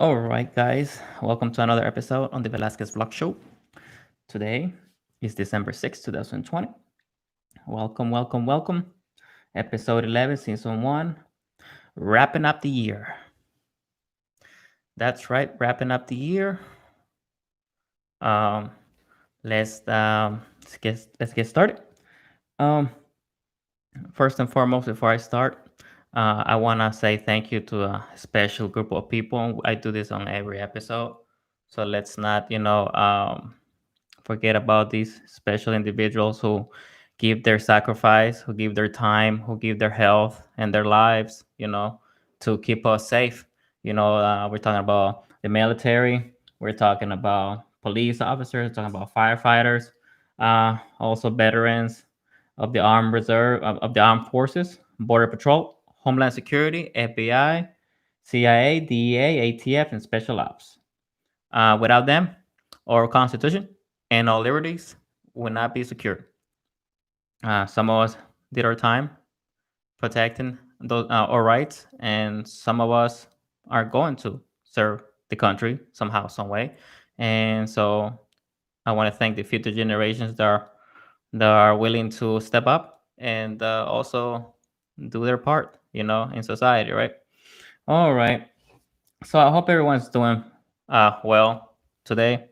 All right, guys, welcome to another episode on the Velasquez Vlog Show. Today is December 6th, 2020. Welcome, welcome, welcome. Episode 11, Season 1, wrapping up the year. That's right, wrapping up the year. Um, let's get started. Um, First and foremost, before I start, I want to say thank you to a special group of people. I do this on every episode, so let's not, forget about these special individuals who give their sacrifice, who give their time, who give their health and their lives, to keep us safe. We're talking about the military, we're talking about police officers, talking about firefighters, also veterans of the armed reserve of the armed forces, border patrol, homeland security, FBI, CIA, DEA, ATF, and special ops. Without them, our Constitution and our liberties would not be secure. Some of us did our time protecting our rights, and some of us are going to serve the country somehow, some way. And so I want to thank the future generations that are willing to step up and also do their part, in society, right? All right. So I hope everyone's doing well today.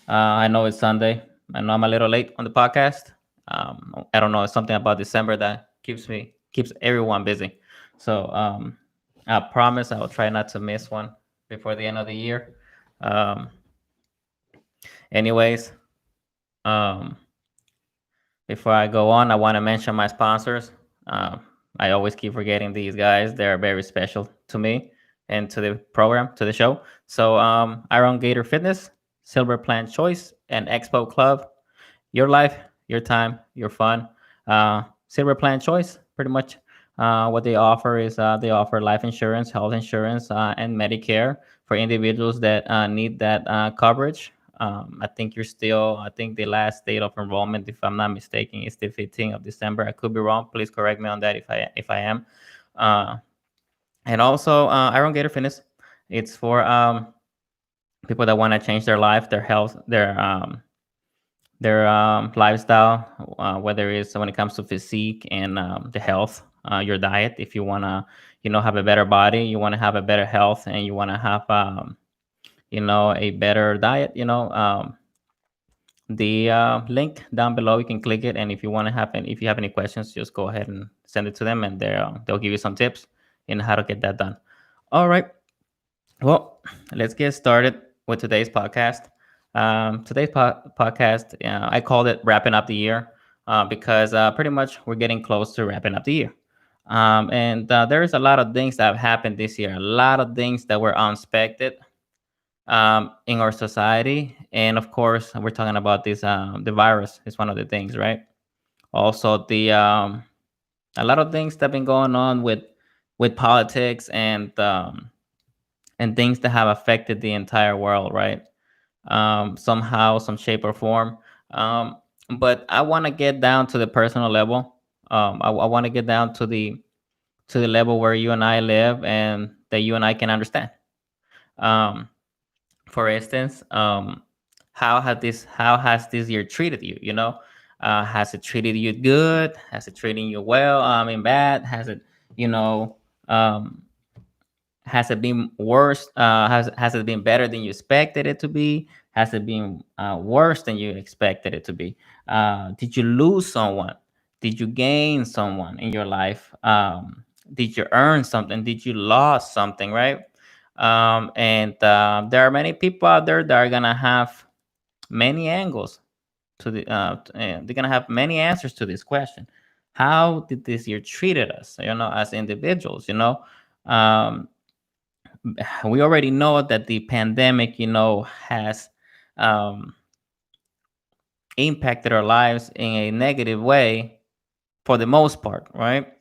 I know it's Sunday. I know I'm a little late on the podcast. I don't know. It's something about December that keeps everyone busy. So I promise I will try not to miss one before the end of the year. Um, anyways, um, before I go on, I want to mention my sponsors. I always keep forgetting these guys. They're very special to me and to the program, to the show. So, Iron Gator Fitness, Silver Plant Choice, and Expo Club. Your life, your time, your fun. Silver Plant Choice, pretty much. What they offer is they offer life insurance, health insurance, and Medicare for individuals that need that coverage. I think the last date of enrollment, if I'm not mistaken, is the 15th of December. I could be wrong. Please correct me on that if I am. Uh, and also, Iron Gator Fitness. It's for people that want to change their life, their health, their lifestyle, whether it's when it comes to physique and the health, your diet. If you want to, have a better body, you want to have a better health, and you want to have, a better diet, the link down below, you can click it, and if you have any questions, just go ahead and send it to them, and they'll give you some tips in how to get that done. All right, well, let's get started with today's podcast. Today's podcast, I called it wrapping up the year, because pretty much we're getting close to wrapping up the year. And there's a lot of things that have happened this year, a lot of things that were unexpected, in our society. And of course, we're talking about this, the virus is one of the things, right? Also, a lot of things that have been going on with politics and things that have affected the entire world, right? Somehow, some shape or form. But I want to get down to the personal level. I want to get down to the level where you and I live and that you and I can understand. Um, for instance, how has this year treated you? Has it treated you good? Has it treated you well? I mean, bad? You know, um, has it been worse? Has it been better than you expected it to be? Has it been worse than you expected it to be? Did you lose someone? Did you gain someone in your life? Did you earn something? Did you lose something? Right? And there are many people out there that are gonna have many angles they're gonna have many answers to this question. How did this year treated us? As individuals. Um, we already know that the pandemic, has um, impacted our lives in a negative way for the most part, right?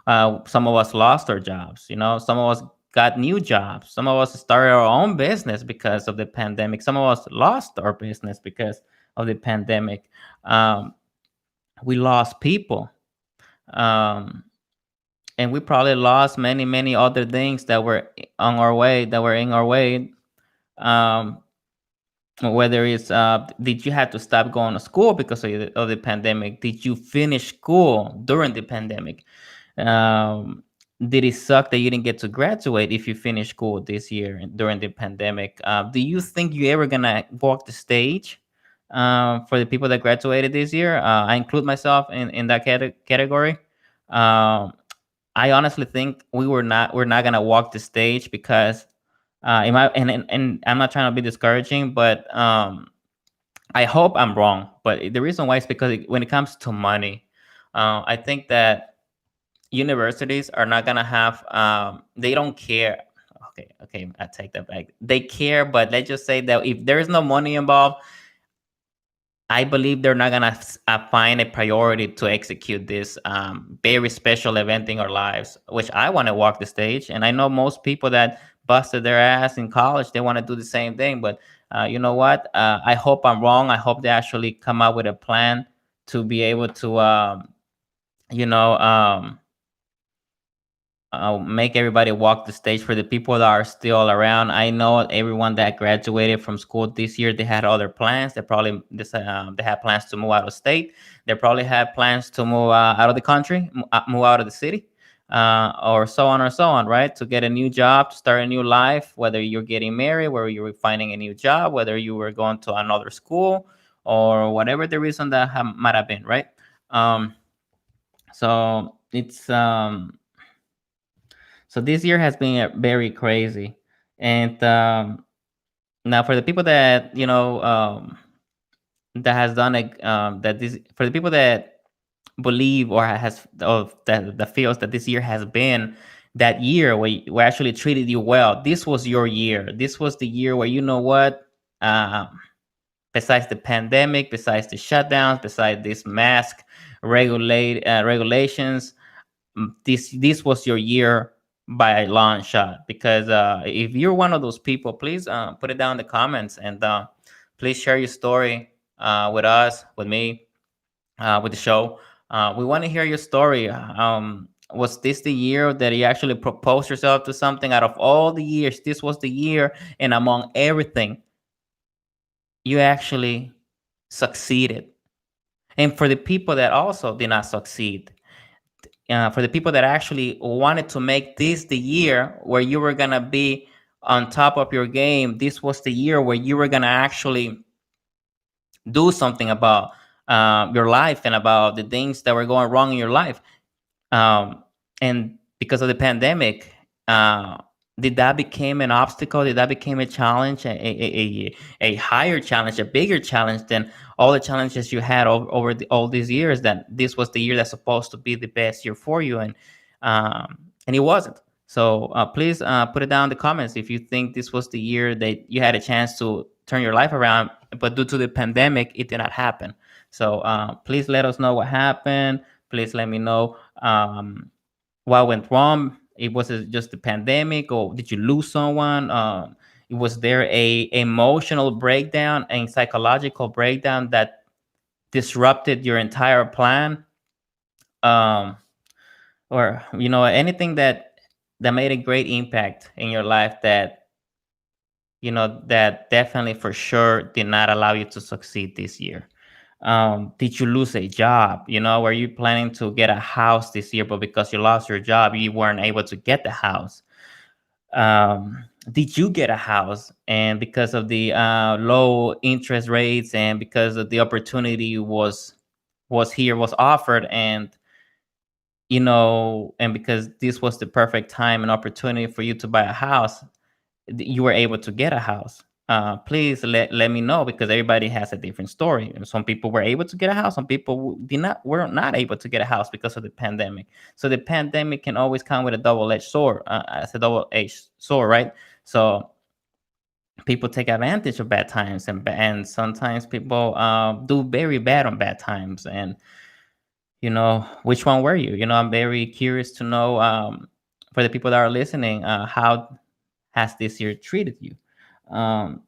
Some of us lost our jobs. Some of us got new jobs. Some of us started our own business because of the pandemic. Some of us lost our business because of the pandemic. Um, we lost people. Um, and we probably lost many, many other things that were on our way, that were in our way, Um, whether it's did you have to stop going to school because of the pandemic? Did you finish school during the pandemic? Um, did it suck that you didn't get to graduate if you finished school this year during the pandemic? Do you think you ever gonna walk the stage for the people that graduated this year? I include myself in that category. Um, I honestly think we're not gonna walk the stage because in my and I'm not trying to be discouraging, but I hope I'm wrong. But the reason why is because when it comes to money, I think that universities are not gonna have they don't care. Okay, I take that back. They care, but let's just say that if there is no money involved, I believe they're not gonna find a priority to execute this very special event in our lives, which I want to walk the stage. And I know most people that busted their ass in college, they want to do the same thing. But you know what? I hope I'm wrong. I hope they actually come up with a plan to be able to, you know, make everybody walk the stage. For the people that are still around, I know everyone that graduated from school this year, they had other plans. They had plans to move out of state. They probably had plans to move out of the country, move out of the city, or so on, right? To get a new job, to start a new life, whether you're getting married, whether you're finding a new job, whether you were going to another school, or whatever the reason that might have been, right? Um, so it's so this year has been very crazy, and now for the people that that has done it, that this for the people that believe or has or that feels that this year has been that year where actually treated you well. This was your year. This was the year where you know what. Besides the pandemic, besides the shutdowns, besides this mask regulations, this was your year by a long shot. Because if you're one of those people, please put it down in the comments, and please share your story with us, with me, with the show. We want to hear your story. Was this the year that you actually proposed yourself to something? Out of all the years, this was the year, and among everything, you actually succeeded. And for the people that also did not succeed, for the people that actually wanted to make this the year where you were gonna be on top of your game, this was the year where you were gonna actually do something about your life and about the things that were going wrong in your life. And because of the pandemic, uh, did that become an obstacle? Did that become a challenge, a higher challenge, a bigger challenge than all the challenges you had over all these years? That this was the year that's supposed to be the best year for you, and it wasn't. So please put it down in the comments if you think this was the year that you had a chance to turn your life around, but due to the pandemic, it did not happen. So please let us know what happened. Please let me know what went wrong. It was it just the pandemic, or did you lose someone? Was there a emotional breakdown and psychological breakdown that disrupted your entire plan? Um, or anything that made a great impact in your life that that definitely for sure did not allow you to succeed this year. Did you lose a job? Were you planning to get a house this year, but because you lost your job, you weren't able to get the house? Did you get a house, and because of the low interest rates, and because of the opportunity was offered, and because this was the perfect time and opportunity for you to buy a house, you were able to get a house? Please let me know, because everybody has a different story. And some people were able to get a house. Some people were not able to get a house because of the pandemic. So the pandemic can always come with a double-edged sword, as a double-edged sword, right? So people take advantage of bad times, and sometimes people do very bad on bad times. And which one were you? I'm very curious to know, for the people that are listening, how has this year treated you? Um,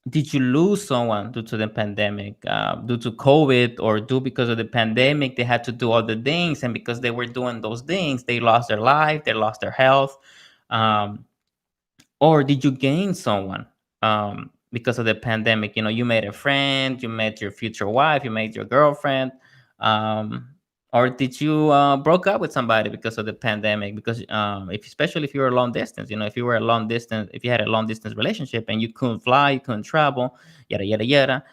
did you lose someone due to the pandemic, due to COVID, or due because of the pandemic, they had to do other things, and because they were doing those things, they lost their life, they lost their health? Or did you gain someone? because of the pandemic. You know, you made a friend, you met your future wife, you made your girlfriend, um, or did you broke up with somebody because of the pandemic? Because if especially if you were long distance, you know, if you were a long distance, if you had a long distance relationship and you couldn't fly, you couldn't travel, yada yada yada.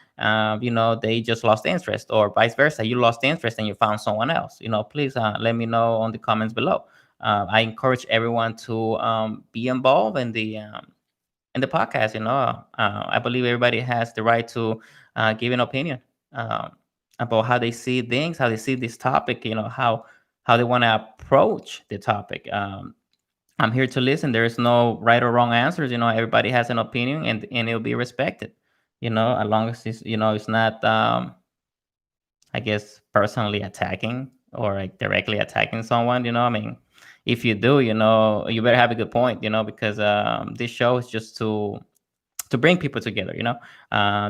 You know, they just lost interest, or vice versa. You lost interest and you found someone else. You know, please let me know on the comments below. I encourage everyone to be involved in the podcast. You know, I believe everybody has the right to give an opinion um, about how they see things, how they see this topic. You know, how they want to approach the topic. I'm here to listen. There is no right or wrong answers. You know, everybody has an opinion, and it'll be respected. You know, as long as it's, you know, it's not I guess personally attacking or like directly attacking someone. You know, I mean, if you do, you know, you better have a good point. You know, because this show is just to bring people together. You know,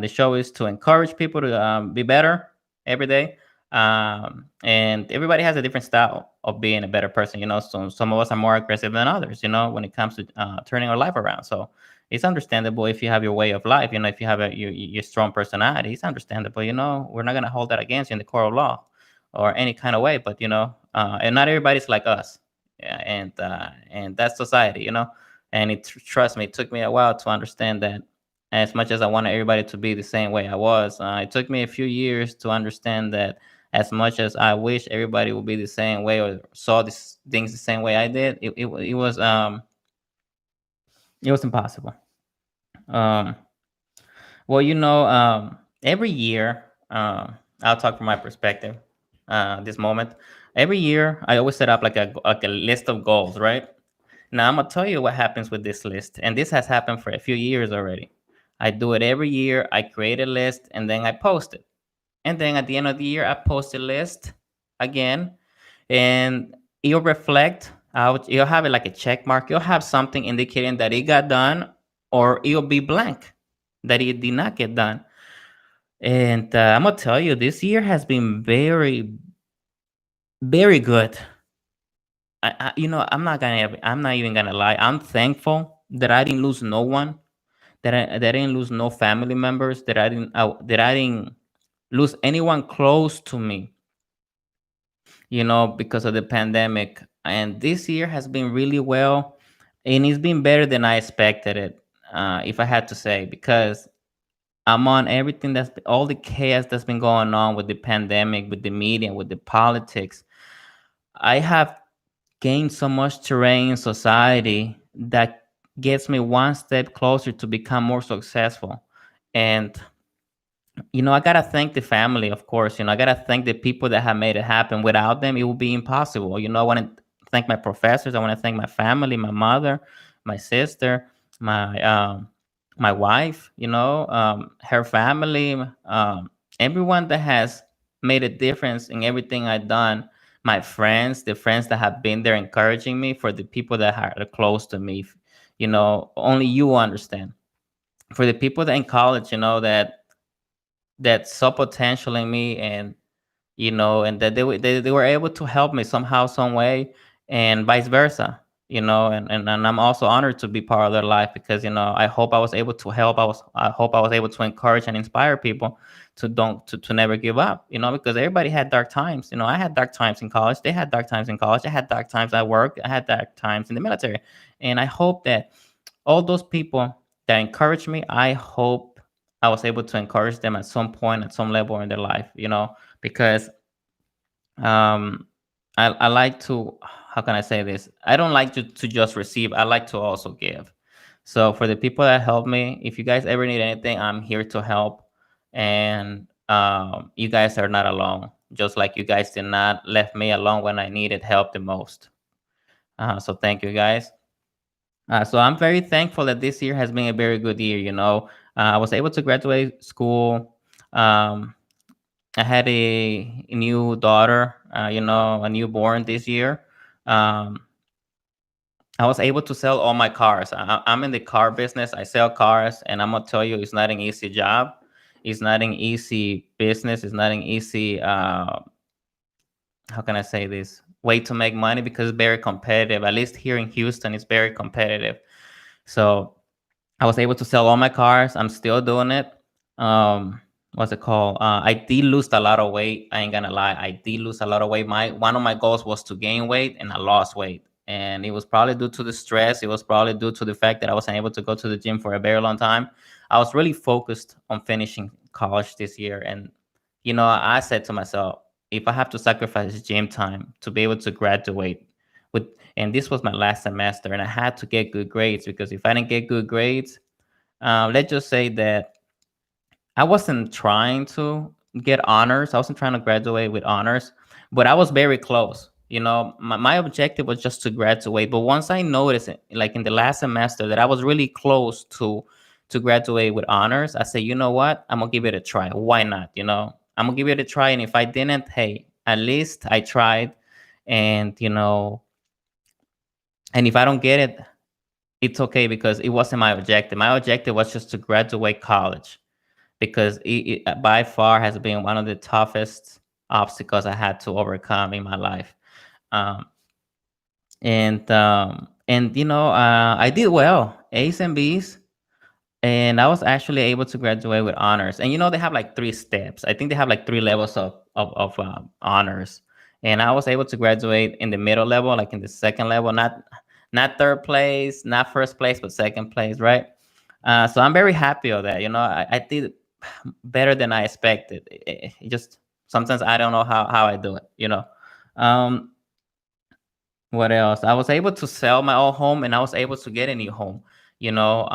the show is to encourage people to be better every day. And everybody has a different style of being a better person. You know, so some of us are more aggressive than others. You know, when it comes to turning our life around. So it's understandable if you have your way of life. You know, if you have your strong personality, it's understandable. You know, we're not gonna hold that against you in the court of law or any kind of way. But you know, and not everybody's like us. Yeah, and that's society. You know, and trust me, it took me a while to understand that. As much as I wanted everybody to be the same way I was, it took me a few years to understand that. As much as I wish everybody would be the same way or saw these things the same way I did, it was impossible. Um, well, you know, every year, I'll talk from my perspective. This moment, every year, I always set up like a list of goals, right? Now I'm gonna tell you what happens with this list, and this has happened for a few years already. I do it every year. I create a list and then I post it, and then at the end of the year, I post a list again, and you'll reflect out. You'll have it like a check mark. You'll have something indicating that it got done, or it'll be blank that it did not get done. And I'm gonna tell you, this year has been very, very good. You know, I'm not even gonna lie. I'm thankful that I didn't lose no one, that I didn't lose no family members, that I didn't lose anyone close to me. You know, because of the pandemic. And this year has been really well, and it's been better than I expected it. If I had to say, because I'm on everything that's all the chaos that's been going on with the pandemic, with the media, with the politics. I have gained so much terrain in society that gets me one step closer to become more successful. And you know, I gotta thank the family, of course. You know, I gotta thank the people that have made it happen. Without them, it would be impossible. You know, I want to thank my professors. I want to thank my family, my mother, my sister, my my wife. You know, her family, everyone that has made a difference in everything I've done. My friends, the friends that have been there encouraging me, for the people that are close to me. You know, only you understand. For the people that in college, you know, that saw potential in me, and you know, and that they were able to help me somehow, some way, and vice versa. You know, and I'm also honored to be part of their life, because you know, I hope I was able to help. I hope I was able to encourage and inspire people to never give up. You know, because everybody had dark times. You know, I had dark times in college. They had dark times in college. I had dark times at work. I had dark times in the military. And I hope that all those people that encouraged me, I hope I was able to encourage them at some point, at some level in their life, you know, because um, I like to, how can I say this? I don't like to just receive, I like to also give. So for the people that help me, if you guys ever need anything, I'm here to help. And you guys are not alone, just like you guys did not left me alone when I needed help the most. So thank you guys. So I'm very thankful that this year has been a very good year. You know, I was able to graduate school. Um, I had a new daughter, you know, a newborn this year. Um, I was able to sell all my cars. I'm in the car business. I sell cars, and I'm gonna tell you, it's not an easy job. It's not an easy business. It's not an easy. How can I say this? Way to make money, because it's very competitive. At least here in Houston, it's very competitive. So I was able to sell all my cars. I'm still doing it. What's it called? I did lose a lot of weight. I ain't gonna lie. I did lose a lot of weight. My one of my goals was to gain weight, and I lost weight. And it was probably due to the stress. It was probably due to the fact that I wasn't able to go to the gym for a very long time. I was really focused on finishing college this year, and I said to myself, if I have to sacrifice gym time to be able to graduate with, and this was my last semester, and I had to get good grades, because if I didn't get good grades, let's just say that I wasn't trying to get honors. I wasn't trying to graduate with honors, but I was very close. My objective was just to graduate. But once I noticed it, like in the last semester, that I was really close to graduate with honors, I said, you know what? I'm gonna give it a try. Why not? I'm gonna give it a try. And if I didn't, hey, at least I tried. And and if I don't get it, it's okay, because it wasn't my objective. My objective was just to graduate college, because it by far has been one of the toughest obstacles I had to overcome in my life. Um, and I did well, A's and B's, and I was actually able to graduate with honors. And they have like three steps. I think they have like three levels of honors, and I was able to graduate in the middle level, like in the second level, not third place, not first place, but second place, right? So I'm very happy of that. I did better than I expected. It just sometimes I don't know how I do it. Um, what else? I was able to sell my old home, and I was able to get a new home. You know,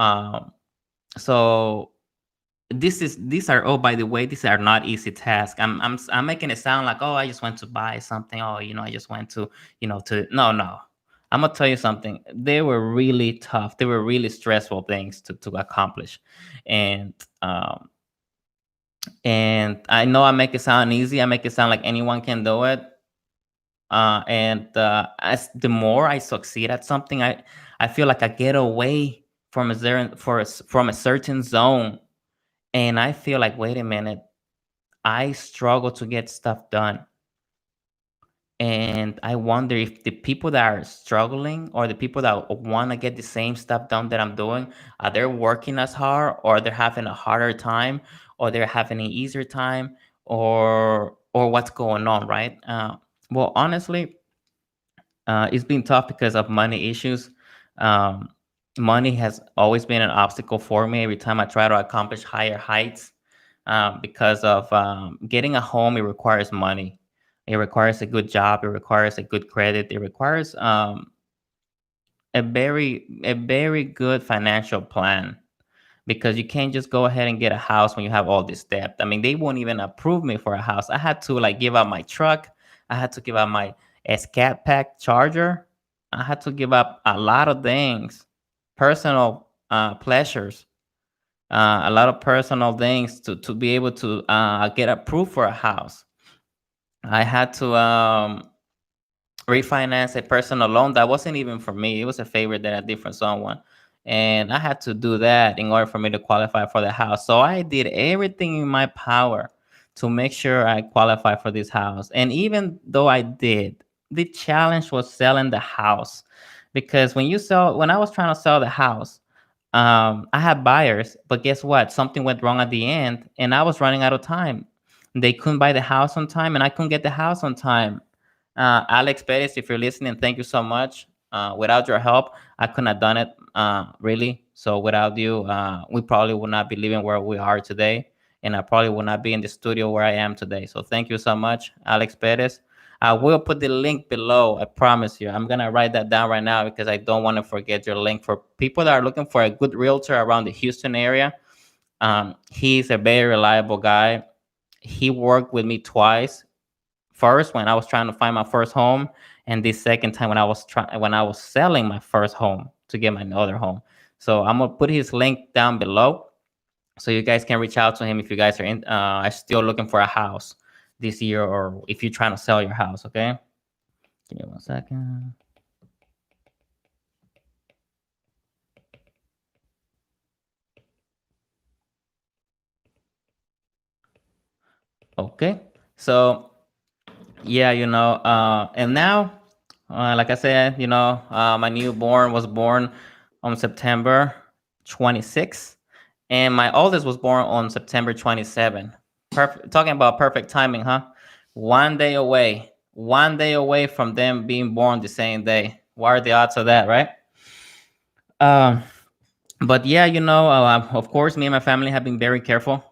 so these are, oh, by the way, these are not easy tasks. I'm making it sound like, oh, I just went to buy something. Oh, I just went to to no. I'm gonna tell you something. They were really tough. They were really stressful things to accomplish, and I know I make it sound easy. I make it sound like anyone can do it. And as the more I succeed at something, I feel like I get away from from a certain zone, and I feel like, wait a minute, I struggle to get stuff done. And I wonder if the people that are struggling, or the people that want to get the same stuff done that I'm doing, are they working as hard, or they're having a harder time, or they're having an easier time, or what's going on, right? Well, honestly, it's been tough because of money issues. Um, Money has always been an obstacle for me every time I try to accomplish higher heights. Because of getting a home, it requires money. It requires a good job. It requires a good credit. It requires a very good financial plan, because you can't just go ahead and get a house when you have all this debt. I mean, they won't even approve me for a house. I had to like give up my truck. I had to give up my SCAT pack charger. I had to give up a lot of things, personal pleasures, a lot of personal things to be able to get approved for a house. I had to refinance a personal loan that wasn't even for me. It was a favor that I did for someone. And I had to do that in order for me to qualify for the house. So I did everything in my power to make sure I qualify for this house. And even though I did, the challenge was selling the house. Because when I was trying to sell the house, I had buyers, but guess what? Something went wrong at the end, and I was running out of time. They couldn't buy the house on time, and I couldn't get the house on time. Alex Perez, if you're listening, thank you so much. Without your help, I couldn't have done it, really. So without you, we probably would not be living where we are today, and I probably would not be in the studio where I am today. So thank you so much, Alex Perez. I will put the link below. I promise you. I'm gonna write that down right now, because I don't want to forget your link for people that are looking for a good realtor around the Houston area. He's a very reliable guy. He worked with me twice. First, when I was trying to find my first home, and the second time when I was selling my first home to get my other home. So I'm gonna put his link down below, so you guys can reach out to him if you guys are still looking for a house this year, or if you're trying to sell your house. Okay, give me 1 second. Okay, so yeah, and now, like I said, my newborn was born on September. 26, and my oldest was born on September 27. Perfect. Talking about perfect timing, huh? One day away from them being born the same day. What are the odds of that, right? Um, but yeah, of course, me and my family have been very careful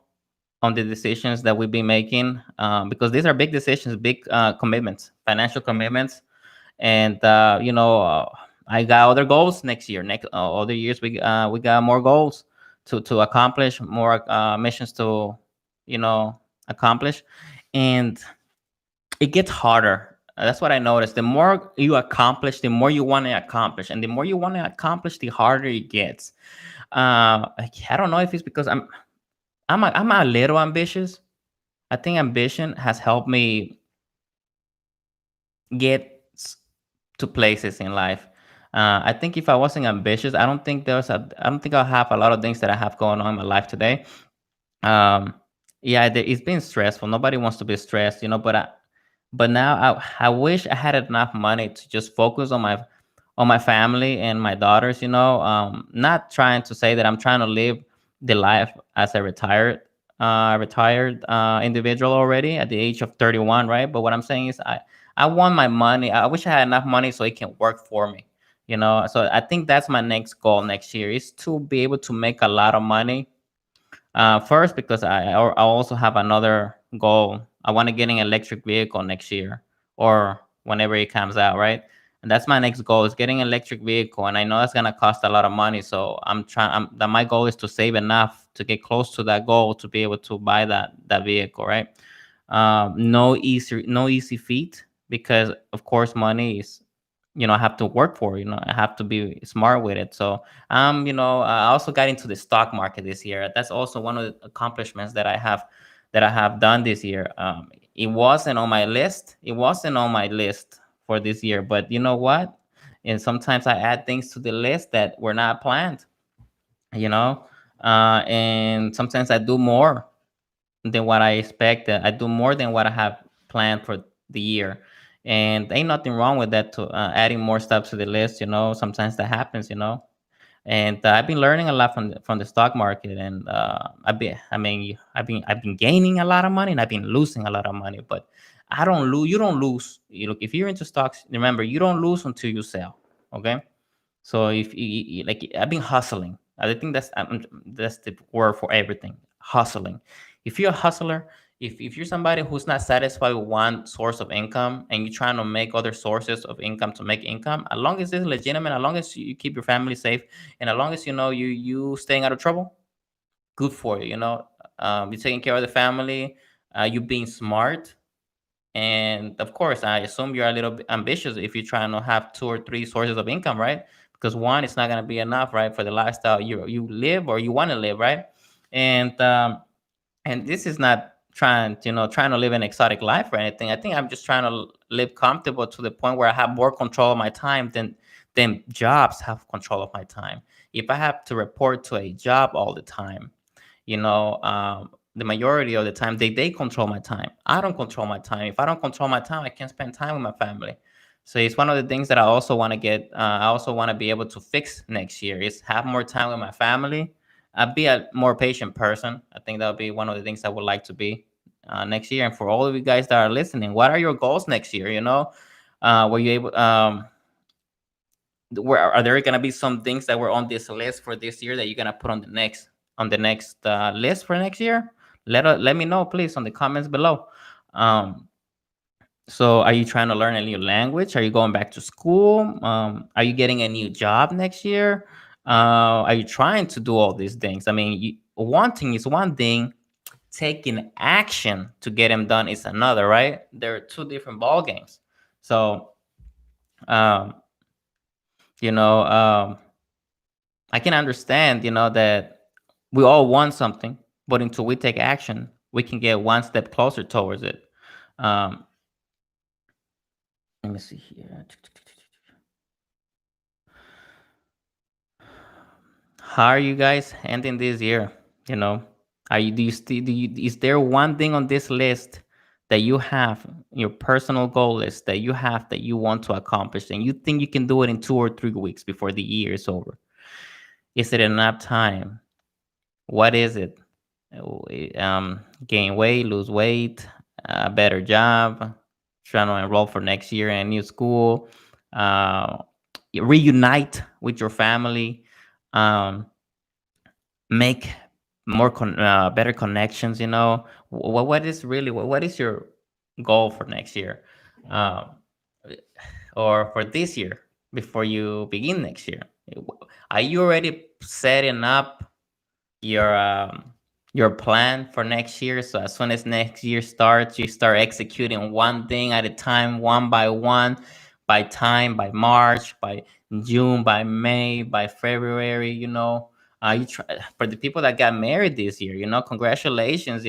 on the decisions that we've been making, because these are big decisions, big commitments, financial commitments. And I got other goals next year. Next other years, we got more goals to accomplish, more missions to accomplish, and it gets harder. That's what I noticed. The more you accomplish, the more you want to accomplish, and the more you want to accomplish, the harder it gets. I don't know if it's because I'm a little ambitious. I think ambition has helped me get to places in life. I think if I wasn't ambitious, I don't think I'll have a lot of things that I have going on in my life today. Um, yeah, it's been stressful. Nobody wants to be stressed, but now I wish I had enough money to just focus on my family and my daughters. Not trying to say that I'm trying to live the life as a retired individual already at the age of 31, right? But what I'm saying is I want my money. I wish I had enough money so it can work for me. So I think that's my next goal next year is to be able to make a lot of money. First, because I also have another goal. I want to get an electric vehicle next year or whenever it comes out, right? And that's my next goal is getting an electric vehicle, and I know that's gonna cost a lot of money. So I'm trying. That my goal is to save enough to get close to that goal to be able to buy that vehicle, right? No easy feat because of course money is, I have to work for. I have to be smart with it. So I also got into the stock market this year. That's also one of the accomplishments that I have done this year. It wasn't on my list. It wasn't on my list for this year, but you know what? And sometimes I add things to the list that were not planned. You know, and sometimes I do more than what I expected. I do more than what I have planned for the year. And ain't nothing wrong with that to adding more stuff to the list, sometimes that happens, and I've been learning a lot from the stock market, and I've been gaining a lot of money and I've been losing a lot of money, but I don't lose. You don't lose. Look, if you're into stocks, remember you don't lose until you sell. Okay, so if like I've been hustling, I think that's the word for everything. Hustling. If you're a hustler, if you're somebody who's not satisfied with one source of income and you're trying to make other sources of income to make income, as long as it's legitimate, as long as you keep your family safe, and as long as you staying out of trouble, good for you. You're taking care of the family, you being smart, and of course, I assume you're a little bit ambitious if you're trying to have two or three sources of income, right? Because one is not going to be enough, right, for the lifestyle you live or you want to live, right? And this is not trying to live an exotic life or anything. I think I'm just trying to live comfortable to the point where I have more control of my time than jobs have control of my time. If I have to report to a job all the time, the majority of the time they control my time. I don't control my time. If I don't control my time, I can't spend time with my family. So it's one of the things that I also want to get. I also want to be able to fix next year is have more time with my family. Be a more patient person. I think that would be one of the things I would like to be next year. And for all of you guys that are listening, what are your goals next year? Were you able? Where are there going to be some things that were on this list for this year that you're going to put on the next list for next year? Let me know, please, on the comments below. um so are you trying to learn a new language? Are you going back to school? Are you getting a new job next year? Are you trying to do all these things? I mean, wanting is one thing, taking action to get them done is another, right? There are two different ball games. So um you know um I can understand, that we all want something, but until we take action, we can get one step closer towards it. Um, Let me see here. How are you guys ending this year? You know, are you do you still do you, is there one thing on this list that you have, your personal goal list that you have that you want to accomplish, and you think you can do it in 2 or 3 weeks before the year is over? Is it enough time? What is it? Gain weight, lose weight, a better job, trying to enroll for next year in a new school, uh, reunite with your family, um, make better connections. What is really what is your goal for next year, um, or for this year before you begin next year? Are you already setting up your um your plan for next year, so as soon as next year starts you start executing one thing at a time, one by one, by time, by March, by June, by May, by February? You try for the people that got married this year, congratulations.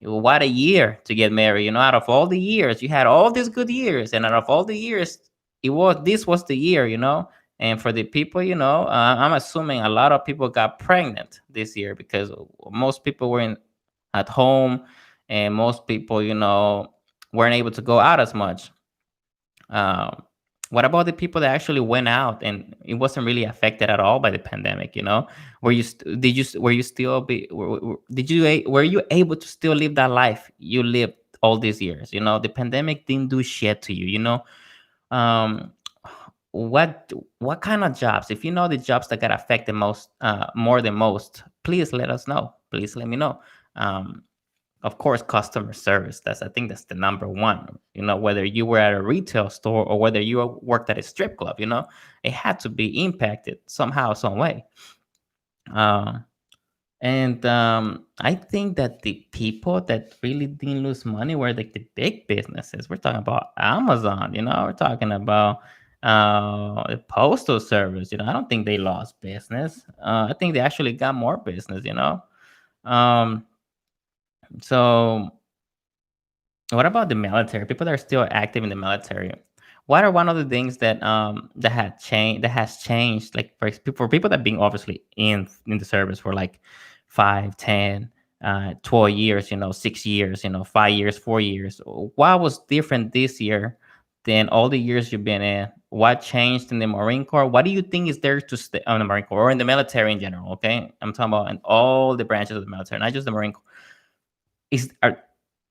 What a year to get married. Out of all the years, you had all these good years, and out of all the years, this was the year. And for the people, I'm assuming a lot of people got pregnant this year because most people were at home, and most people, weren't able to go out as much. um, what about the people that actually went out and it wasn't really affected at all by the pandemic? Were you did you were you still be did you were you able to still live that life you lived all these years? The pandemic didn't do shit to you. Um, what kind of jobs, if you know the jobs that got affected most, more than most, please let us know. Please let me know. um, of course, customer service. I think that's the number one. Whether you were at a retail store or whether you worked at a strip club, it had to be impacted somehow, some way. Uh, and I think that the people that really didn't lose money were like the big businesses. We're talking about Amazon. We're talking about the postal service. I don't think they lost business. I think they actually got more business. Um, so what about the military? People that are still active in the military. What are one of the things that has changed? Like for people that being obviously in the service for like 5, 10, 12 years, 6 years, 5 years, 4 years. What was different this year than all the years you've been in? What changed in the Marine Corps? What do you think is there to stay on the Marine Corps or in the military in general? Okay, I'm talking about in all the branches of the military, not just the Marine Corps. Is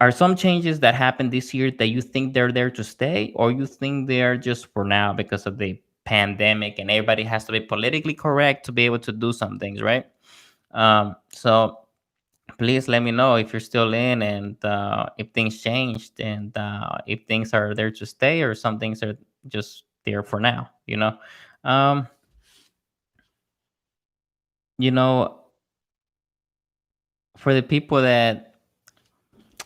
are some changes that happened this year that you think they're there to stay, or you think they're just for now because of the pandemic and everybody has to be politically correct to be able to do some things, right? So please let me know if you're still in, and if things changed, and if things are there to stay or some things are just there for now. um, you know, for the people that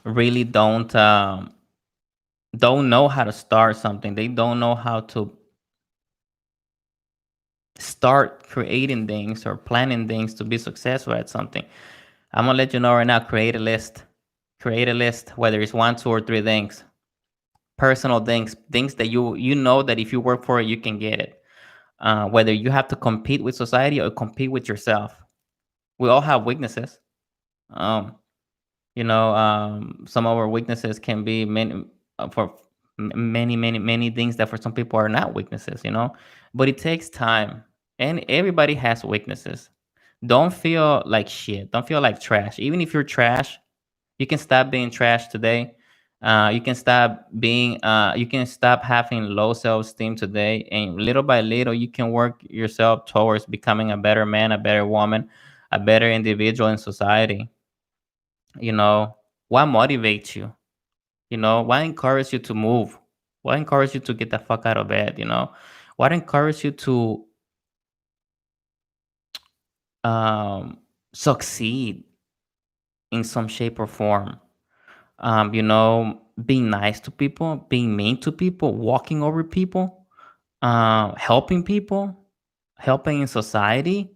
really don't know how to start something. They don't know how to start creating things or planning things to be successful at something. I'm gonna let you know right now. Create a list. Create a list. Whether it's one, two, or three things, personal things, things that you know that if you work for it, you can get it. Whether you have to compete with society or compete with yourself. We all have weaknesses. Um, some of our weaknesses can be many, for many things that for some people are not weaknesses. But it takes time, and everybody has weaknesses. Don't feel like shit. Don't feel like trash. Even if you're trash, you can stop being trash today. You can stop having low self-esteem today, and little by little you can work yourself towards becoming a better man, a better woman, a better individual in society. What motivates you? What encourages you to move? What encourages you to get the fuck out of bed? What encourages you to um succeed in some shape or form? Being nice to people, being mean to people, walking over people, helping people, helping in society,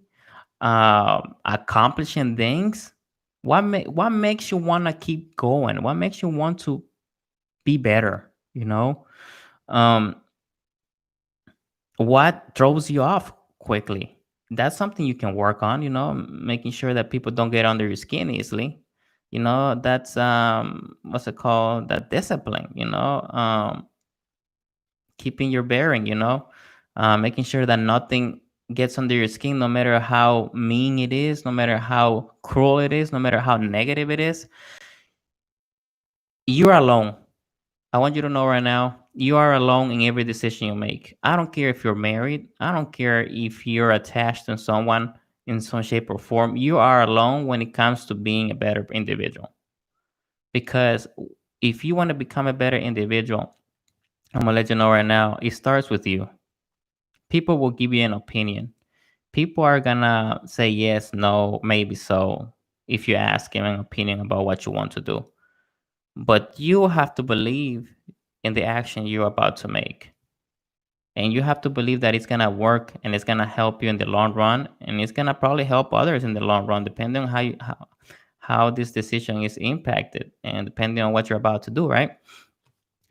accomplishing things. What makes you want to keep going? What makes you want to be better? Um, what throws you off quickly? That's something you can work on. Making sure that people don't get under your skin easily. That's what's it called? That discipline. Keeping your bearing. Making sure that nothing gets under your skin, no matter how mean it is, no matter how cruel it is, no matter how negative it is, you're alone. I want you to know right now, you are alone in every decision you make. I don't care if you're married. I don't care if you're attached to someone in some shape or form. You are alone when it comes to being a better individual. Because if you want to become a better individual, I'm gonna let you know right now, it starts with you. People will give you an opinion. People are gonna say yes, no, maybe so, if you ask them an opinion about what you want to do. But you have to believe in the action you're about to make. And you have to believe that it's gonna work and it's gonna help you in the long run, and it's gonna probably help others in the long run, depending on how this decision is impacted and depending on what you're about to do, right?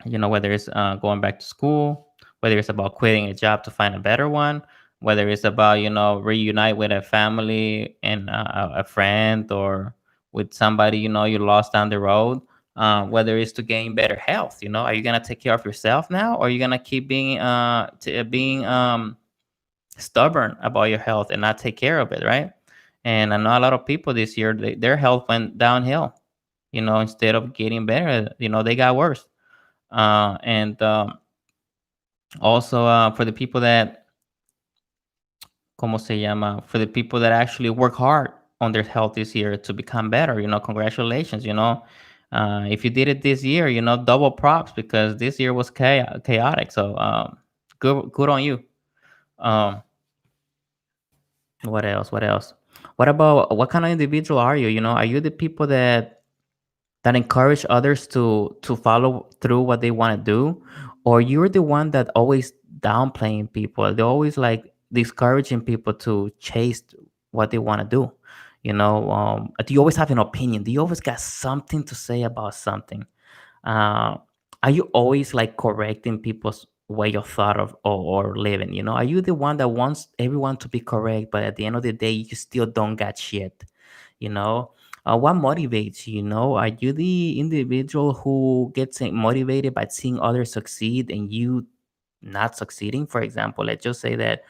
Whether it's going back to school, whether it's about quitting a job to find a better one, whether it's about reunite with a family and a friend, or with somebody you lost down the road. Whether it's to gain better health, are you gonna take care of yourself now, or are you gonna keep being stubborn about your health and not take care of it, right? And I know a lot of people this year, their health went downhill. Instead of getting better, they got worse. And Also, for the people that, ¿cómo se llama? For the people that actually work hard on their health this year to become better, congratulations. If you did it this year, double props, because this year was chaotic. So, good on you. Um, what else? What else? What kind of individual are you? Are you the people that encourage others to follow through what they want to do, or you're the one that always downplaying people, they're always like discouraging people to chase what they want to do? Do you always have an opinion? Do you always got something to say about something? uh, are you always like correcting people's way of thought of or living? Are you the one that wants everyone to be correct, but at the end of the day you still don't got shit? you know what motivates you? Are you the individual who gets motivated by seeing others succeed and you not succeeding? For example, let's just say that,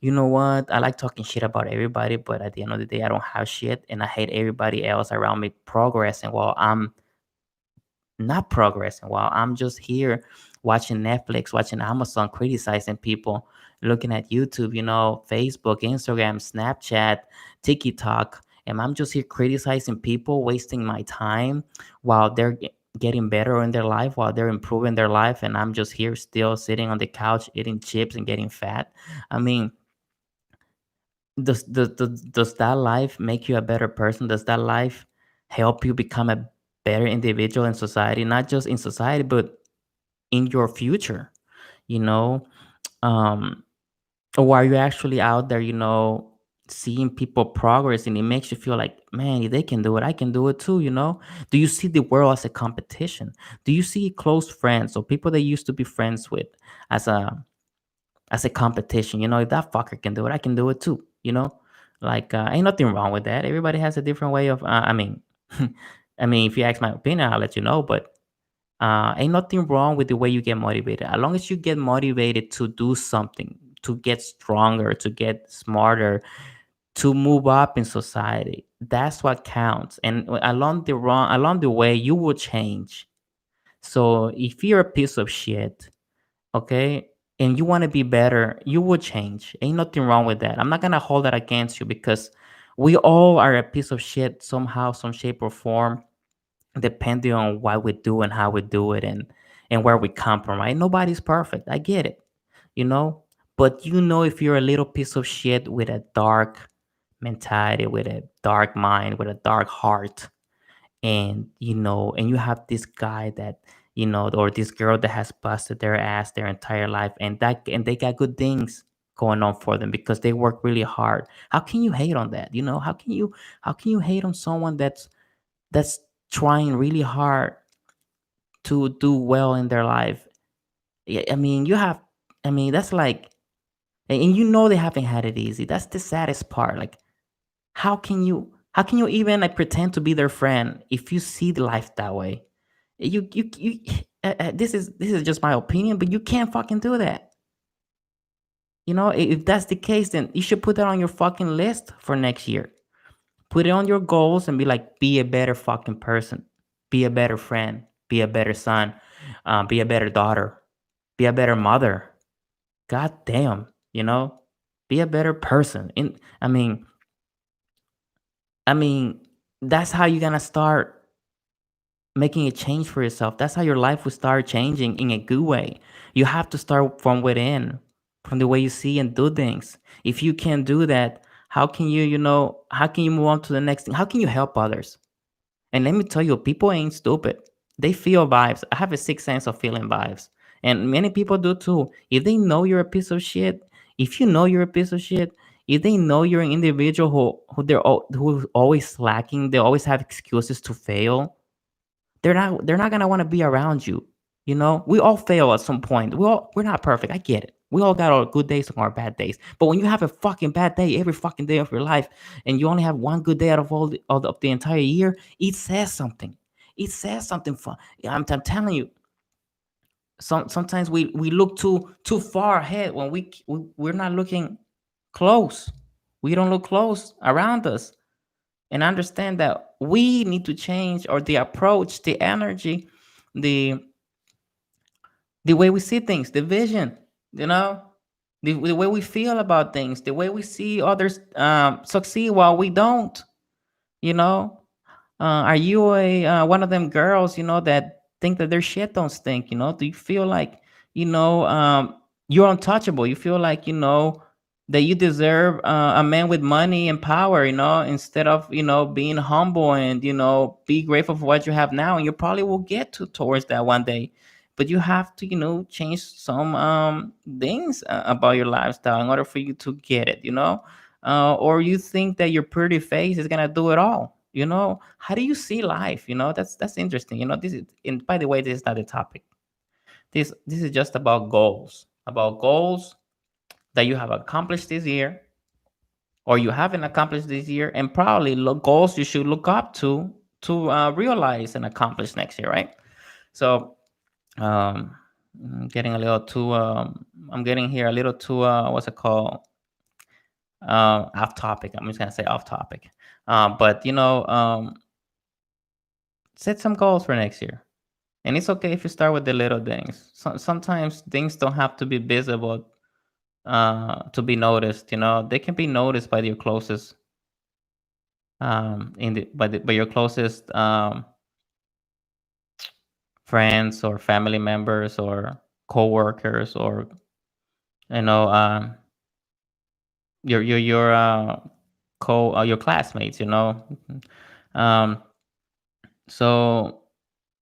what, I like talking shit about everybody, but at the end of the day I don't have shit, and I hate everybody else around me progressing while I'm not progressing, while I'm just here watching Netflix, watching Amazon, criticizing people, looking at YouTube, Facebook, Instagram, Snapchat, TikTok, and I'm just here criticizing people, wasting my time while they're getting better in their life, while they're improving their life, and I'm just here still sitting on the couch eating chips and getting fat. I mean, does that life make you a better person? Does that life help you become a better individual in society? Not just in society, but in your future, you know? Um, or are you actually out there, seeing people progress, and it makes you feel like, man, if they can do it, I can do it too, Do you see the world as a competition? Do you see close friends or people that you used to be friends with as a competition? If that fucker can do it, I can do it too. Like, ain't nothing wrong with that. Everybody has a different way of. I mean, I mean, if you ask my opinion, I'll let you know. But ain't nothing wrong with the way you get motivated. As long as you get motivated to do something, to get stronger, to get smarter, to move up in society, that's what counts. And along the way, you will change. So if you're a piece of shit, okay, and you want to be better, you will change. Ain't nothing wrong with that. I'm not gonna hold that against you, because we all are a piece of shit somehow, some shape or form, depending on what we do and how we do it, and where we come from, right? Nobody's perfect, I get it, you know but if you're a little piece of shit with a dark mentality, with a dark mind, with a dark heart, and you have this guy that, or this girl that has busted their ass their entire life, and they got good things going on for them because they work really hard. How can you hate on that? How can you hate on someone that's trying really hard to do well in their life? Yeah, I mean, that's like, and they haven't had it easy. That's the saddest part. Like, how can you even like pretend to be their friend if you see the life that way? This is just my opinion, but you can't fucking do that. If that's the case, then you should put that on your fucking list for next year. Put it on your goals and be like, be a better fucking person, be a better friend, be a better son, be a better daughter, be a better mother. God damn, be a better person. I mean, that's how you're gonna start making a change for yourself. That's how your life will start changing in a good way. You have to start from within, from the way you see and do things. If you can't do that, how can you move on to the next thing? How can you help others? And let me tell you, people ain't stupid. They feel vibes. I have a sixth sense of feeling vibes. And many people do too. If they know you're a piece of shit, if you know you're a piece of shit, if they know you're an individual who's always slacking, they always have excuses to fail, they're not gonna want to be around you. We all fail at some point. We're not perfect. I get it. We all got our good days and our bad days. But when you have a fucking bad day every fucking day of your life, and you only have one good day out of of the entire year, it says something. It says something fun. I'm telling you. Sometimes we look too far ahead when we're not looking close. We don't look close around us and understand that we need to change, or the approach, the energy, the the way we see things, the vision, you know, the way we feel about things, the way we see others succeed while we don't. you know are you a one of them girls, that think that their shit don't stink? Do you feel like, you know um you're untouchable? You feel like, that you deserve a man with money and power, instead of, being humble and, be grateful for what you have now, and you probably will get to towards that one day. But you have to, change some things about your lifestyle in order for you to get it, or you think that your pretty face is gonna do it all. How do you see life? That's interesting. This is, and by the way, this is not the topic. This is just about goals that you have accomplished this year, or you haven't accomplished this year, and probably goals you should look up to realize and accomplish next year, right? So, um I'm getting here a little too what's it called, off topic. I'm just gonna say off topic. But set some goals for next year. And it's okay if you start with the little things. Sometimes things don't have to be visible to be noticed. They can be noticed by your closest, by your closest friends or family members or coworkers, or you know your classmates. Um, so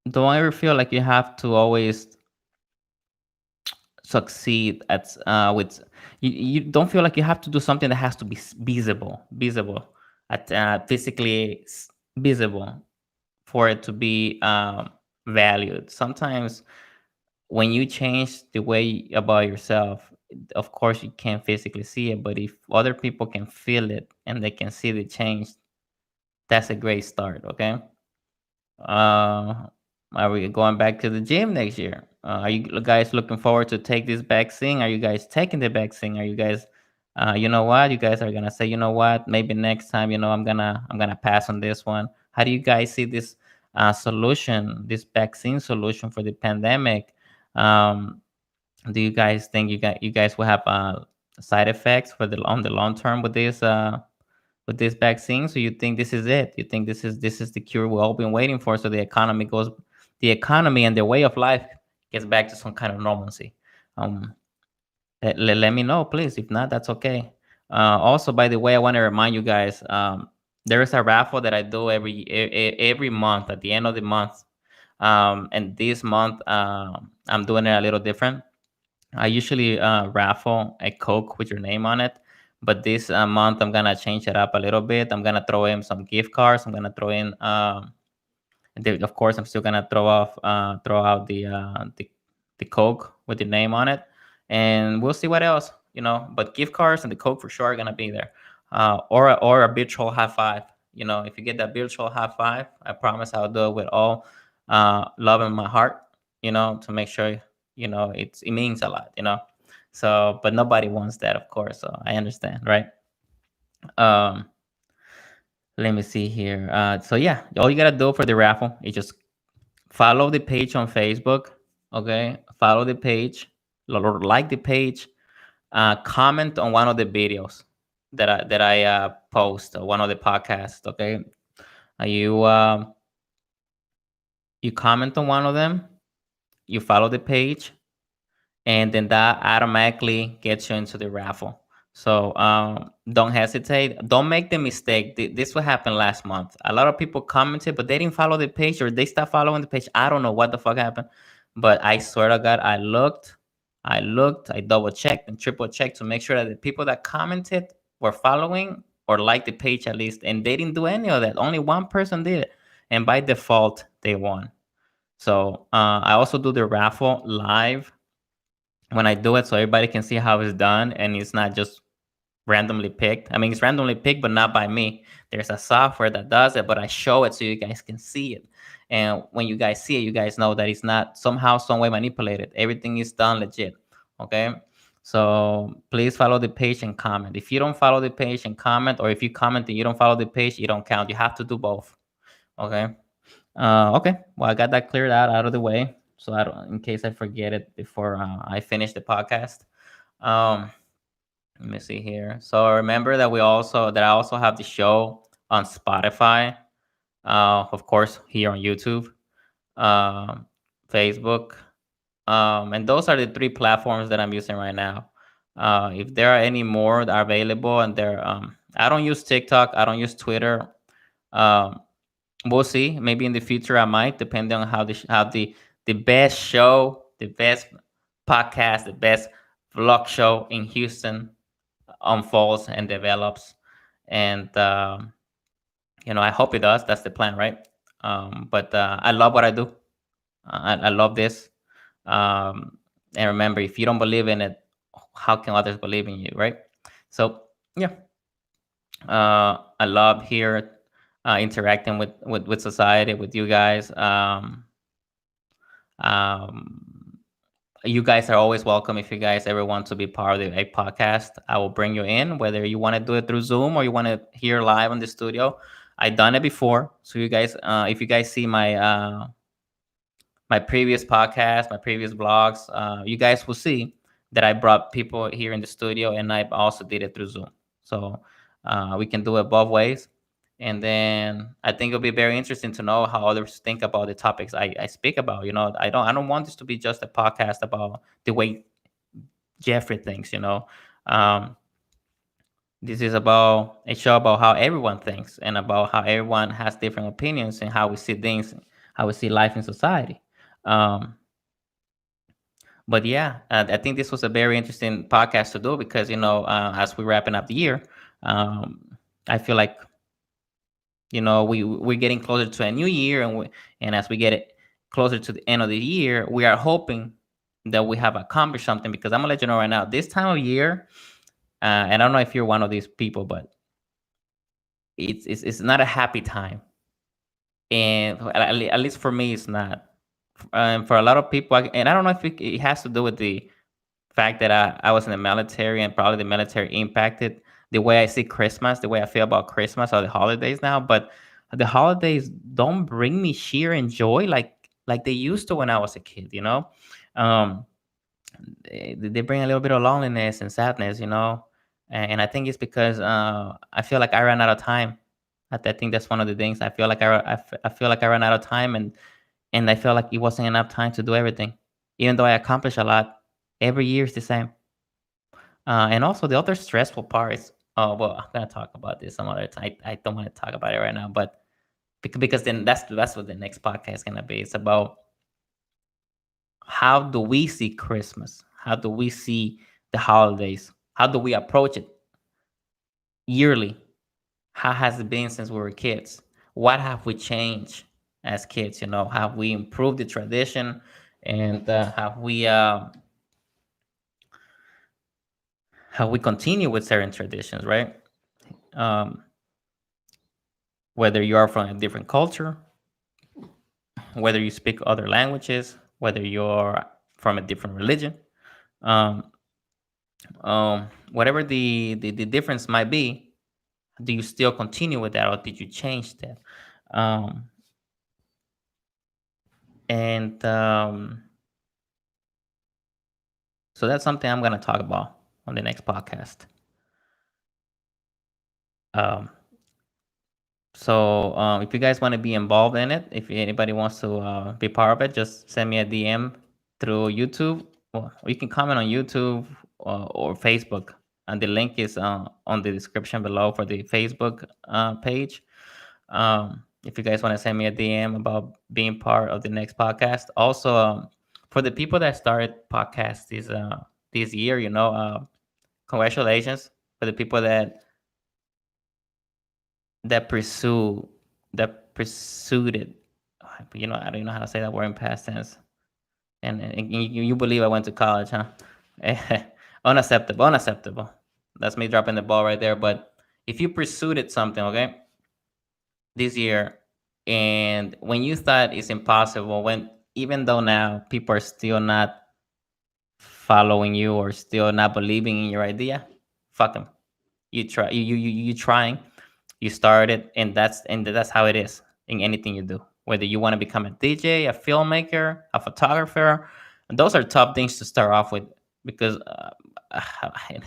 don't ever feel like you have to always succeed at with you don't feel like you have to do something that has to be visible, at physically visible, for it to be valued. Sometimes when you change the way about yourself, of course you can't physically see it, but if other people can feel it and they can see the change, that's a great start. Okay. uh, are we going back to the gym next year? Are you guys looking forward to take this vaccine? Are you guys taking the vaccine? Are you guys, you know what? You guys are gonna say, you know what? Maybe next time, I'm gonna pass on this one. How do you guys see this solution, this vaccine solution for the pandemic? Um, do you guys think you guys will have side effects for the on the long term with this vaccine? So you think this is it? You think this is the cure we've all been waiting for? So the economy and the way of life gets back to some kind of normalcy. Um, let me know, please. If not, that's okay. Also, by the way, I want to remind you guys, there is a raffle that I do every month at the end of the month. And this month, I'm doing it a little different. I usually raffle a Coke with your name on it, but this month I'm gonna change it up a little bit. I'm gonna throw in some gift cards. I'm gonna throw in, of course, I'm still gonna throw out the Coke with the name on it, and we'll see what else, But gift cards and the Coke for sure are gonna be there, or a virtual high five. If you get that virtual high five, I promise I'll do it with all love in my heart. To make sure it means a lot. So, but nobody wants that, of course. So I understand, right? Um, Let me see here. So yeah, all you gotta do for the raffle is just follow the page on Facebook. Okay, follow the page, like the page, comment on one of the videos that I post, one of the podcasts. Okay, you you comment on one of them, you follow the page, and then that automatically gets you into the raffle. So don't hesitate. Don't make the mistake. This what happened last month. A lot of people commented, but they didn't follow the page or they stopped following the page. I don't know what the fuck happened, but I swear to God, I double checked and triple checked to make sure that the people that commented were following or liked the page at least, and they didn't do any of that. Only one person did it, and by default, they won. So I also do the raffle live when I do it, so everybody can see how it's done, and it's not just randomly picked. I mean, it's randomly picked, but not by me. There's a software that does it, but I show it so you guys can see it. And when you guys see it, you guys know that it's not somehow, some way manipulated. Everything is done legit. Okay. So please follow the page and comment. If you don't follow the page and comment, or if you comment and you don't follow the page, you don't count. You have to do both. Okay. Okay. Well, I got that cleared out of the way, so I don't, in case I forget it before I finish the podcast. Um, Let me see here. So remember that I also have the show on Spotify, of course here on YouTube, um, Facebook, and those are the three platforms that I'm using right now. If there are any more that are available, and I don't use TikTok, I don't use Twitter. Um, we'll see. Maybe in the future I might, depending on the best show, the best podcast, the best vlog show in Houston unfolds and develops. And I hope it does. That's the plan, right? But I love what I do. I love this. Um, and remember, if you don't believe in it, how can others believe in you, right? So yeah, I love here interacting with society, with you guys. Um, you guys are always welcome. If you guys ever want to be part of a podcast, I will bring you in, whether you want to do it through Zoom or you want to hear live on the studio. I've done it before. So you guys, if you guys see my previous podcast, my previous vlogs, you guys will see that I brought people here in the studio, and I also did it through Zoom. So we can do it both ways. And then I think it'll be very interesting to know how others think about the topics I speak about. I don't want this to be just a podcast about the way Jeffrey thinks. Um, this is about a show about how everyone thinks and about how everyone has different opinions and how we see things, how we see life in society. Um, but yeah, I think this was a very interesting podcast to do because as we're wrapping up the year, um, I feel like we're getting closer to a new year, and as we get it closer to the end of the year, we are hoping that we have accomplished something. Because I'm gonna let you know right now, this time of year, and I don't know if you're one of these people, but it's not a happy time, and at least for me, it's not. For a lot of people, and I don't know if it has to do with the fact that I was in the military, and probably the military impacted the way I see Christmas, the way I feel about Christmas or the holidays now. But the holidays don't bring me cheer and joy like they used to when I was a kid. Um, they bring a little bit of loneliness and sadness. And I think it's because I feel like I ran out of time. I think that's one of the things. I feel like I feel like I ran out of time, and I felt like it wasn't enough time to do everything, even though I accomplished a lot. Every year is the same. And also the other stressful part is, oh well, I'm gonna talk about this some other time. I don't want to talk about it right now, but because then that's what the next podcast is gonna be. It's about how do we see Christmas? How do we see the holidays? How do we approach it yearly? How has it been since we were kids? What have we changed as kids? Have we improved the tradition, and have we continue with certain traditions, right? Um, whether you are from a different culture, whether you speak other languages, whether you're from a different religion. Um, Whatever the difference might be, do you still continue with that or did you change that? Um, and So that's something I'm going to talk about on the next podcast. Um, if you guys want to be involved in it, if anybody wants to be part of it, just send me a DM through YouTube. Or you can comment on YouTube or Facebook. And the link is on the description below for the Facebook page. If you guys want to send me a DM about being part of the next podcast. Also, for the people that started podcasts this year, congratulations for the people that pursued it. I don't even know how to say that word in past tense. And you believe I went to college, huh? Unacceptable, unacceptable. That's me dropping the ball right there. But if you pursued it something, okay, this year, and when you thought it's impossible, when even though now people are still not following you or still not believing in your idea, fuck them. You trying, you started, and that's how it is in anything you do, whether you want to become a DJ, a filmmaker, a photographer. Those are top things to start off with, because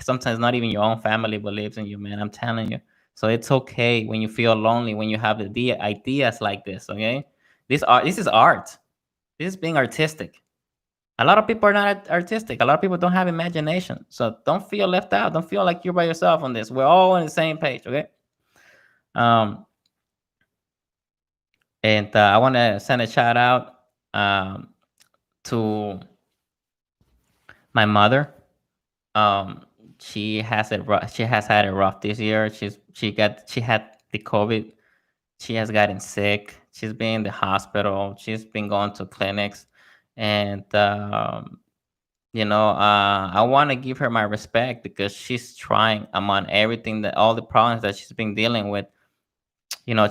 sometimes not even your own family believes in you, man. I'm telling you. So it's okay when you feel lonely, when you have ideas like this. Okay, this is art. This is being artistic. A lot of people are not artistic. A lot of people don't have imagination. So don't feel left out. Don't feel like you're by yourself on this. We're all on the same page, okay? Um, and I want to send a shout out um, to my mother. Um, she has had it rough this year. She had the COVID. She has gotten sick. She's been in the hospital. She's been going to clinics, and I want to give her my respect because she's trying among everything, that all the problems that she's been dealing with.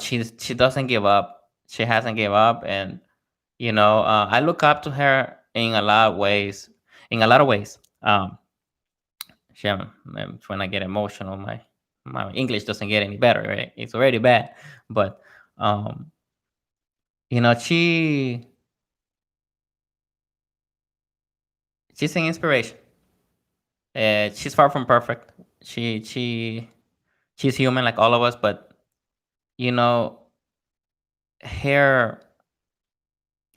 She doesn't give up. She hasn't give up, and I look up to her in a lot of ways. In a lot of ways, when I get emotional, my English doesn't get any better. Right, it's already bad, but um, she's an inspiration. She's far from perfect. She's human like all of us, but you know, her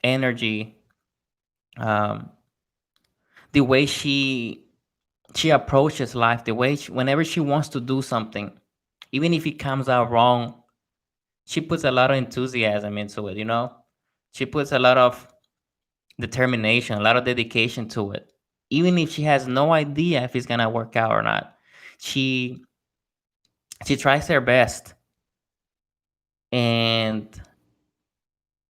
energy, um, the way she approaches life, the way whenever she wants to do something, even if it comes out wrong, she puts a lot of enthusiasm into it. She puts a lot of determination, a lot of dedication to it, even if she has no idea if it's gonna work out or not. She she tries her best, and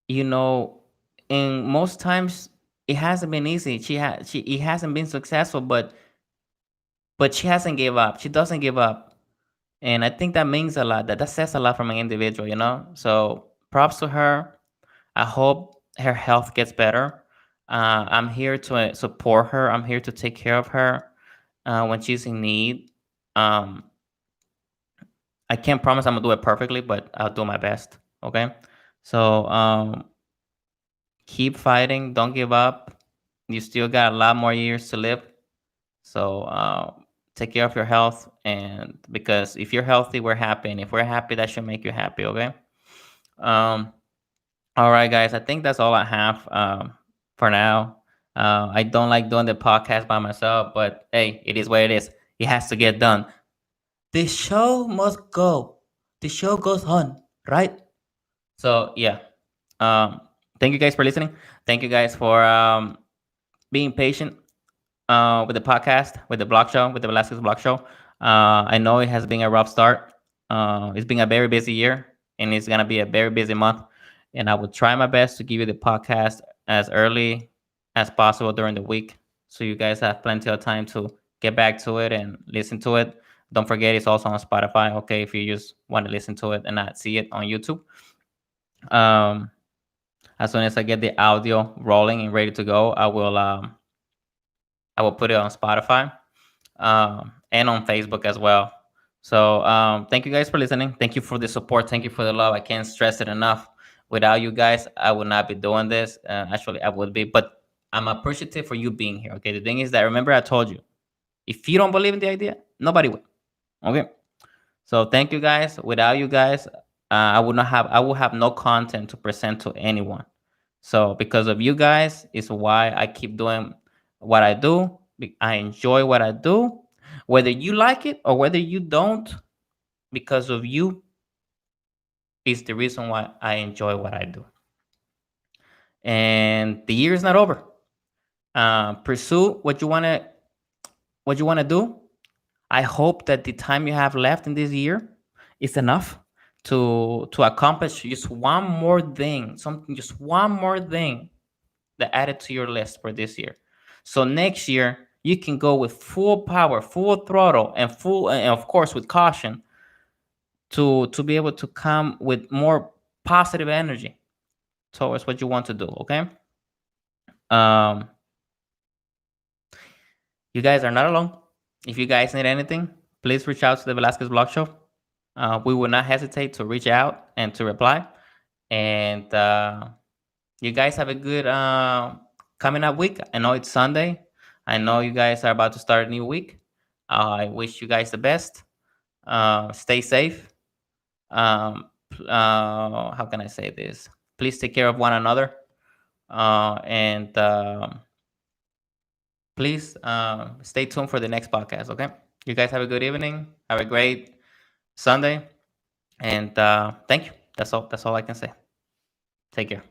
you know, and most times it hasn't been easy. She it hasn't been successful, but she hasn't gave up. She doesn't give up, and I think that means a lot. That says a lot from an individual. So props to her. I hope her health gets better. I'm here to support her. I'm here to take care of her when she's in need. Um, I can't promise I'm gonna do it perfectly, but I'll do my best. Okay, so keep fighting. Don't give up. You still got a lot more years to live. So take care of your health, and because if you're healthy, we're happy, and if we're happy, that should make you happy. Okay. Um, all right, guys. I think that's all I have for now. I don't like doing the podcast by myself, but hey, it is what it is. It has to get done. The show must go. The show goes on, right? So yeah. Um, thank you guys for listening. Thank you guys for being patient with the podcast, with the blog show, with the Velasquez blog show. I know it has been a rough start. It's been a very busy year, and it's gonna be a very busy month. And I will try my best to give you the podcast as early as possible during the week, so you guys have plenty of time to get back to it and listen to it. Don't forget, it's also on Spotify. Okay, if you just want to listen to it and not see it on YouTube. Um, as soon as I get the audio rolling and ready to go, I will put it on Spotify. and on Facebook as well. So thank you guys for listening. Thank you for the support. Thank you for the love. I can't stress it enough. Without you guys, I would not be doing this. Actually, I would be, but I'm appreciative for you being here. Okay. The thing is that remember I told you, if you don't believe in the idea, nobody will. Okay. So thank you guys. Without you guys, I will have no content to present to anyone. So because of you guys is why I keep doing what I do. I enjoy what I do, whether you like it or whether you don't. Because of you is the reason why I enjoy what I do. And the year is not over. Pursue what you wanna do. I hope that the time you have left in this year is enough to accomplish just one more thing, something, just one more thing that added to your list for this year. So next year you can go with full power, full throttle, and of course with caution to be able to come with more positive energy towards what you want to do. Okay. Um, you guys are not alone. If you guys need anything, please reach out to the Velasquez Blog Show. We will not hesitate to reach out and to reply. And you guys have a good coming up week. I know it's Sunday. I know you guys are about to start a new week. I wish you guys the best. Stay safe. How can I say this? Please take care of one another. And please stay tuned for the next podcast. Okay. You guys have a good evening. Have a great Sunday. And thank you. That's all. That's all I can say. Take care.